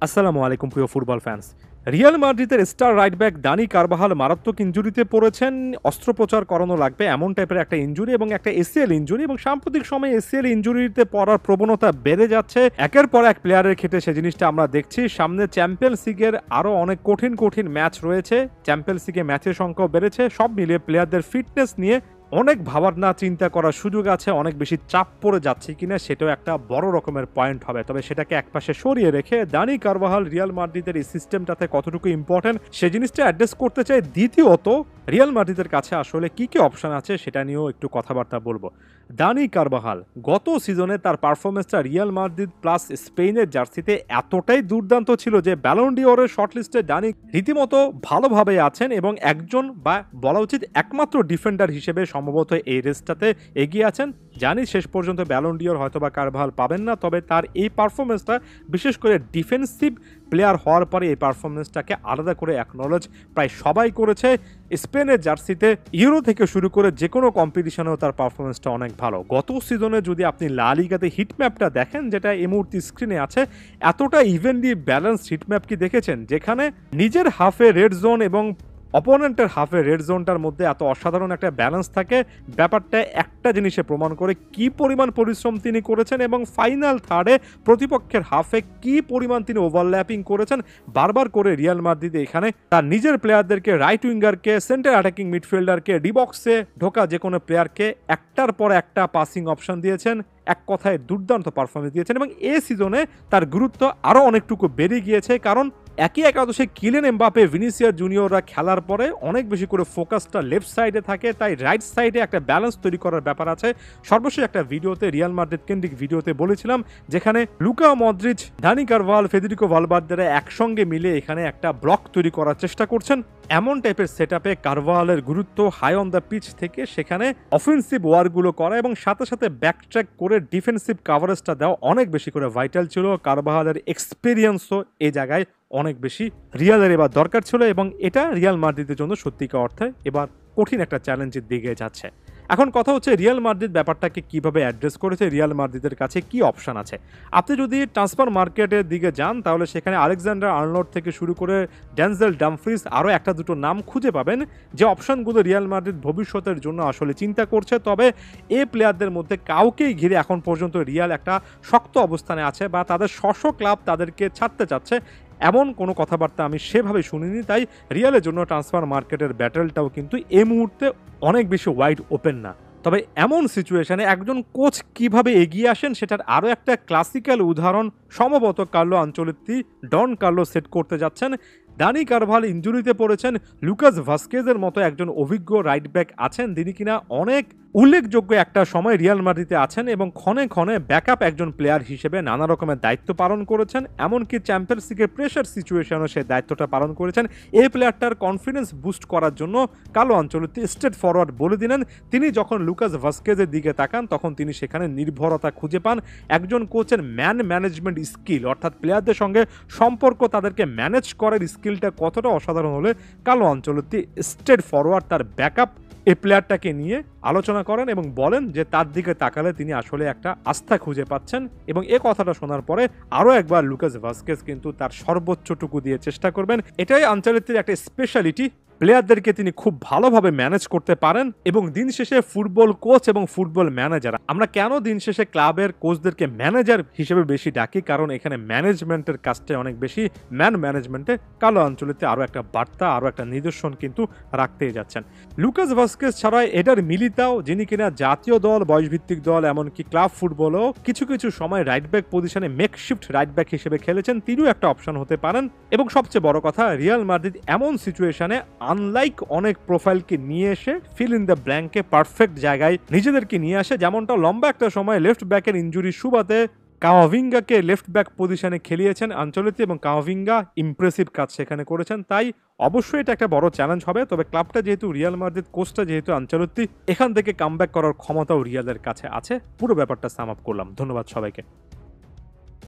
আসসালামু আলাইকুম প্রিয় ফুটবল ফ্যান্স। রিয়াল মাদ্রিদের স্টার রাইট ব্যাক দানি কারবাহাল মারাত্মক ইনজুরিতে পড়েছেন। অস্ত্রোপচার করানো লাগবে এমন টাইপের একটা ইনজুরি এবং একটা এসিএল ইনজুরি, এবং সাম্প্রতিক সময়ে এসিএল ইনজুরিতে পড়ার প্রবণতা বেড়ে যাচ্ছে একের পর এক প্লেয়ারের ক্ষেত্রে। সে জিনিসটা আমরা দেখছি। সামনে চ্যাম্পিয়ন্স লিগের আরও অনেক কঠিন ম্যাচ রয়েছে। চ্যাম্পিয়ন্স লিগে ম্যাচের সংখ্যাও বেড়েছে। সব মিলিয়ে প্লেয়ারদের ফিটনেস নিয়ে অনেক ভাবার না চিন্তা করার সুযোগ আছে। অনেক বেশি চাপ পড়ে যাচ্ছে কিনা সেটাও একটা বড় রকমের পয়েন্ট হবে। তবে সেটাকে একপাশে সরিয়ে রেখে দানি কারবাহাল রিয়াল মাদ্রিদের এই সিস্টেমটাতে কতটুকু ইম্পর্টেন্ট সে জিনিসটা অ্যাড্রেস করতে চাই। দ্বিতীয়ত রিয়াল মাদ্রিদের কাছে আসলে কি অপশন আছে সেটা নিয়েও একটু কথাবার্তা বলবো। দানি কারবাহাল গত সিজনে তার পারফরমেন্সটা রিয়াল মাদ্রিদ প্লাস স্পেনের জার্সিতে এতটাই দুর্দান্ত ছিল যে ব্যালন ডি অরের শর্টলিস্টে দানি রীতিমতো ভালোভাবে আছেন এবং একজন বা বলা উচিত একমাত্র ডিফেন্ডার হিসেবে সম্ভবত এই রেসটাতে এগিয়ে আছেন। জানি শেষ পর্যন্ত ব্যালন ডি অর হয়তোবা কারবাহাল পাবেন না, তবে তার এই পারফরমেন্সটা বিশেষ করে ডিফেন্সিভ প্লেয়ার হওয়ার পরে এই পারফরমেন্সটাকে আলাদা করে অ্যাকনলেজ প্রায় সবাই করেছে। স্পেনের জার্সিতে ইউরো থেকে শুরু করে যে কোনো কম্পিটিশনেও তার পারফরমেন্সটা অনেক ভালো। গত সিজনে যদি আপনি লা লিগাতে হিটম্যাপটা দেখেন, যেটা এই মুহূর্তে স্ক্রিনে আছে, এতটা ইভেনলি ব্যালেন্স হিটম্যাপ কি দেখেছেন? যেখানে নিজের হাফে রেড জোন এবং অপোনেন্টের হাফে রেড জোনটার মধ্যে এত অসাধারণ একটা ব্যালেন্স থাকে। ব্যাপারটা একটা জিনিসে প্রমাণ করে কি পরিমাণ পরিশ্রম তিনি করেছেন এবং ফাইনাল থার্ডে প্রতিপক্ষের হাফে কি পরিমাণ তিনি ওভারল্যাপিং করেছেন। বারবার করে রিয়াল মাদ্রিদ এখানে তার নিজের প্লেয়ারদেরকে, রাইট উইঙ্গারকে, সেন্টার অ্যাটাকিং মিডফিল্ডারকে, ডিবক্সে ঢোকা যে কোনো প্লেয়ারকে একটার পর একটা পাসিং অপশন দিয়েছেন। এক কথায় দুর্দান্ত পারফরমেন্স দিয়েছেন এবং এই সিজনে তার গুরুত্ব আরও অনেকটুকু বেড়ে গিয়েছে। কারণ একই একাদশে কিলিয়ান এমবাপে, ভিনিসিয়াস জুনিয়ররা খেলার পরে অনেক বেশি করে ফোকাসটা লেফট সাইডে থাকে, তাই রাইট সাইডে একটা ব্যালেন্স তৈরি করার ব্যাপার আছে। সর্বশেষ একটা ভিডিওতে, রিয়াল মাদ্রিদ কেন্দ্রিক ভিডিওতে বলেছিলাম, যেখানে লুকা মদ্রিচ, দানি কারভাল, ফেদেরিকো ভালভার্দেরা একসঙ্গে মিলে এখানে একটা ব্লক তৈরি করার চেষ্টা করছেন। এমন টাইপের সেট আপে কারভালের গুরুত্ব হাই অন দ্য পিচ থেকে সেখানে অফেন্সিভ ওয়ারগুলো করা এবং সাথে সাথে ব্যাকট্র্যাক করে ডিফেন্সিভ কাভারেজটা দেওয়া অনেক বেশি করে ভাইটাল ছিল। কারভালের এক্সপিরিয়েন্সও এই জায়গায় অনেক বেশি রিয়ালের এবার দরকার ছিল এবং এটা রিয়াল মাদ্রিদের জন্য সত্যিকার অর্থে এবার কঠিন একটা চ্যালেঞ্জের দিকে যাচ্ছে। এখন কথা হচ্ছে রিয়াল মাদ্রিদ ব্যাপারটাকে কিভাবে অ্যাড্রেস করেছে, রিয়াল মাদ্রিদের কাছে কি অপশন আছে। আপনি যদি ট্রান্সফার মার্কেটের দিকে যান তাহলে সেখানে আলেকজান্ডার আর্নল্ড থেকে শুরু করে ড্যানজেল ডামফ্রিজ আরও একটা দুটো নাম খুঁজে পাবেন, যে অপশনগুলো রিয়াল মাদ্রিদ ভবিষ্যতের জন্য আসলে চিন্তা করছে। তবে এই প্লেয়ারদের মধ্যে কাউকেই ঘিরে এখন পর্যন্ত রিয়াল একটা শক্ত অবস্থানে আছে বা তাদের স্ব ক্লাব তাদেরকে ছাড়তে চাচ্ছে এমন কোনো কথাবার্তা আমি সেভাবে শুনিনি। তাই রিয়ালের জন্য ট্রান্সফার মার্কেটের ব্যাটেলটাও কিন্তু এই মুহূর্তে অনেক বেশি ওয়াইড ওপেন না। তবে এমন সিচুয়েশনে একজন কোচ কিভাবে এগিয়ে আসেন সেটার আরও একটা ক্লাসিক্যাল উদাহরণ সম্ভবত Carlo Ancelotti Don Carlo set করতে যাচ্ছেন। দানি কারভাল ইনজুরিতে পড়েছেন। লুকাস ভাস্কেজের মতো একজন অভিজ্ঞ রাইট ব্যাক আছেন, তিনি কিনা অনেক উল্লেখযোগ্য একটা সময় রিয়াল মাদ্রিদে আছেন এবং ক্ষণে ক্ষণে ব্যাকআপ একজন প্লেয়ার হিসেবে নানা রকমের দায়িত্ব পালন করেছেন। এমনকি চ্যাম্পিয়ন্স লিগের প্রেশার সিচুয়েশনও সে দায়িত্বটা পালন করেছেন। এই প্লেয়ারটার কনফিডেন্স বুস্ট করার জন্য কার্লো আনচেলত্তি স্ট্রেট ফরওয়ার্ড বলে দিলেন। তিনি যখন লুকাস ভাস্কেজের দিকে তাকান তখন তিনি সেখানে নির্ভরতা খুঁজে পান। একজন কোচের ম্যান ম্যানেজমেন্ট স্কিল, অর্থাৎ প্লেয়ারদের সঙ্গে সম্পর্ক, তাদেরকে ম্যানেজ করার স্কিলটা কতটা অসাধারণ হলে কার্লো আনচেলত্তি স্ট্রেট ফরওয়ার্ড তার ব্যাকআপ এই প্লেয়ারটাকে নিয়ে আলোচনা করেন এবং বলেন যে তার দিকে তাকালে তিনি আসলে একটা আস্থা খুঁজে পাচ্ছেন। এবং এ কথাটা শোনার পরে আরও একবার লুকাস ভাস্কেজ কিন্তু তার সর্বোচ্চটুকু দিয়ে চেষ্টা করবেন। এটাই আনচেলত্তির একটা স্পেশালিটি, প্লেয়ারদেরকে তিনি খুব ভালোভাবে ম্যানেজ করতে পারেন। এবং দিন শেষে ফুটবল কোচ এবং ফুটবল ম্যানেজার, আমরা কেন দিন শেষে ক্লাবের কোচদেরকে ম্যানেজার হিসেবে বেশি ডাকি, কারণ এখানে ম্যানেজমেন্টের কাজটা অনেক বেশি। ম্যান ম্যানেজমেন্টে কার্লো আনচেলত্তি আরও একটা বার্তা, আরও একটা নিদর্শন কিন্তু রাখতেই যাচ্ছেন। লুকাস ভাস্কেজ ছাড়াই এডার মিলিতাও, যিনি কিনা জাতীয় দল, বয়সভিত্তিক দল, এমনকি ক্লাব ফুটবলেও কিছু কিছু সময় রাইট ব্যাক পজিশনে মেকশিফট রাইট ব্যাক হিসেবে খেলেছেন, তিনিও একটা অপশন হতে পারেন। এবং সবচেয়ে বড় কথা, রিয়াল মাদ্রিদ এমন সিচুয়েশনে আনলাইক অনেক প্রোফাইলকে নিয়ে এসে ফিল ইন দ্য ব্ল্যাঙ্কে পারফেক্ট জায়গায় নিজেদেরকে নিয়ে আসে, যেমনটা লম্বা একটা সময় লেফট ব্যাকের ইনজুরি সুবাদে কামাভিঙ্গাকে লেফট ব্যাক পজিশনে খেলিয়েছেন আনচেলত্তি এবং কামাভিঙ্গা ইমপ্রেসিভ কাজ সেখানে করেছেন। তাই অবশ্যই এটা একটা বড় চ্যালেঞ্জ হবে। তবে ক্লাবটা যেহেতু রিয়াল মাদ্রিদ, কোচটা যেহেতু আনচেলত্তি, এখান থেকে কামব্যাক করার ক্ষমতাও রিয়ালের কাছে আছে। পুরো ব্যাপারটা সাম আপ করলাম। ধন্যবাদ সবাইকে।